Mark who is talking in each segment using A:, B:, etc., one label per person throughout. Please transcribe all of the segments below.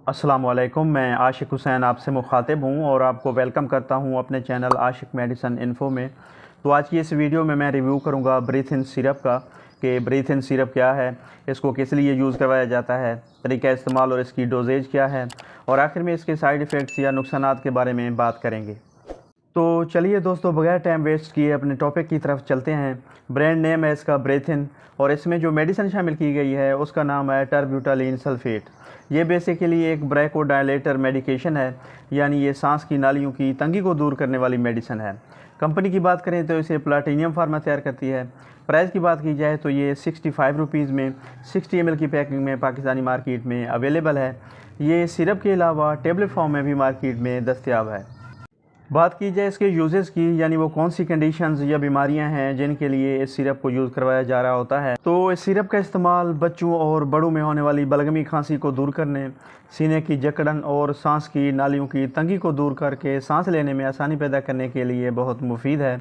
A: अस्सलाम वालेकुम, मैं आशिक हुसैन आपसे मुखातिब हूँ और आपको वेलकम करता हूँ अपने चैनल आशिक मेडिसन इन्फो में। तो आज की इस वीडियो में मैं रिव्यू करूँगा ब्रीथ इन सिरप का कि ब्रीथ इन सिरप क्या है, इसको किस लिए यूज़ करवाया जाता है, तरीका इस्तेमाल और इसकी डोजेज क्या है, और आखिर में इसके साइड इफ़ेक्ट्स या नुकसानात के बारे में बात करेंगे। तो चलिए दोस्तों, बगैर टाइम वेस्ट किए अपने टॉपिक की तरफ चलते हैं। ब्रांड नेम है इसका ब्रीथ इन, और इसमें जो मेडिसिन शामिल की गई है उसका नाम है टर्ब्यूटालीन सल्फेट। ये बेसिकली एक ब्रैकोडायलेटर मेडिकेशन है, यानी ये सांस की नालियों की तंगी को दूर करने वाली मेडिसिन है। कंपनी की बात करें तो इसे प्लाटिनियम फार्मा तैयार करती है। प्राइस की बात की जाए तो ये 65 रुपीज़ में 60 ml की पैकिंग में पाकिस्तानी मार्केट में अवेलेबल है। ये सिरप के अलावा टेबलेट फॉर्म में भी मार्केट में दस्तयाब है। बात की जाए इसके यूजेस की, यानी वो कौन सी कंडीशंस या बीमारियां हैं जिनके लिए इस सिरप को यूज़ करवाया जा रहा होता है, तो इस सिरप का इस्तेमाल बच्चों और बड़ों में होने वाली बलगमी खांसी को दूर करने, सीने की जकड़न और सांस की नालियों की तंगी को दूर करके सांस लेने में आसानी पैदा करने के लिए बहुत मुफीद है।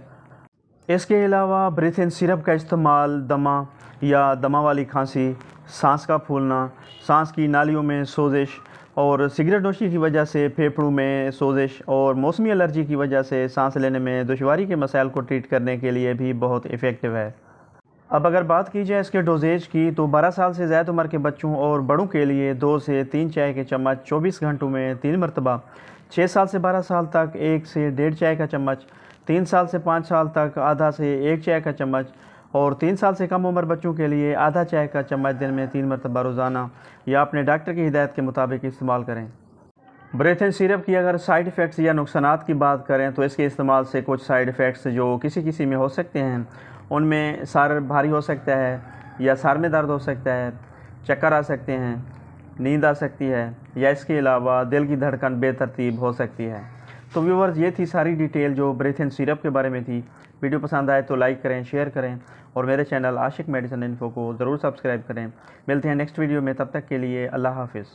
A: इसके अलावा ब्रीथ इन सिरप का इस्तेमाल दमा या दमा वाली खांसी, सांस का फूलना, सांस की नालियों में सोजिश और सिगरेट नोशी की वजह से फेफड़ों में सोजिश और मौसमी एलर्जी की वजह से सांस लेने में दुश्वारी के मसाइल को ट्रीट करने के लिए भी बहुत इफ़ेक्टिव है। अब अगर बात की जाए इसके डोजेज की, तो 12 साल से ज़्यादा उम्र के बच्चों और बड़ों के लिए 2 से 3 चाय के चम्मच 24 घंटों में 3 मरतबा, 6 साल से 12 साल तक 1 से 1.5 चाय का चम्मच, 3 साल से 5 साल तक आधा से 1 चाय का चम्मच, और 3 साल से कम उम्र बच्चों के लिए आधा चाय का चम्मच दिन में 3 मरतबा रोज़ाना या अपने डॉक्टर की हिदायत के मुताबिक इस्तेमाल करें। ब्रीथ इन सिरप की अगर साइड इफ़ेक्ट्स या नुकसानात की बात करें तो इसके इस्तेमाल से कुछ साइड इफ़ेक्ट्स जो किसी किसी में हो सकते हैं, उनमें सर भारी हो सकता है या सर में दर्द हो सकता है, चक्कर आ सकते हैं, नींद आ सकती है, या इसके अलावा दिल की धड़कन बेतरतीब हो सकती है। तो व्यूवर्स, ये थी सारी डिटेल जो ब्रीथ इन सिरप के बारे में थी। वीडियो पसंद आए तो लाइक करें, शेयर करें और मेरे चैनल आशिक मेडिसन इन्फो को ज़रूर सब्सक्राइब करें। मिलते हैं नेक्स्ट वीडियो में, तब तक के लिए अल्लाह हाफिज़।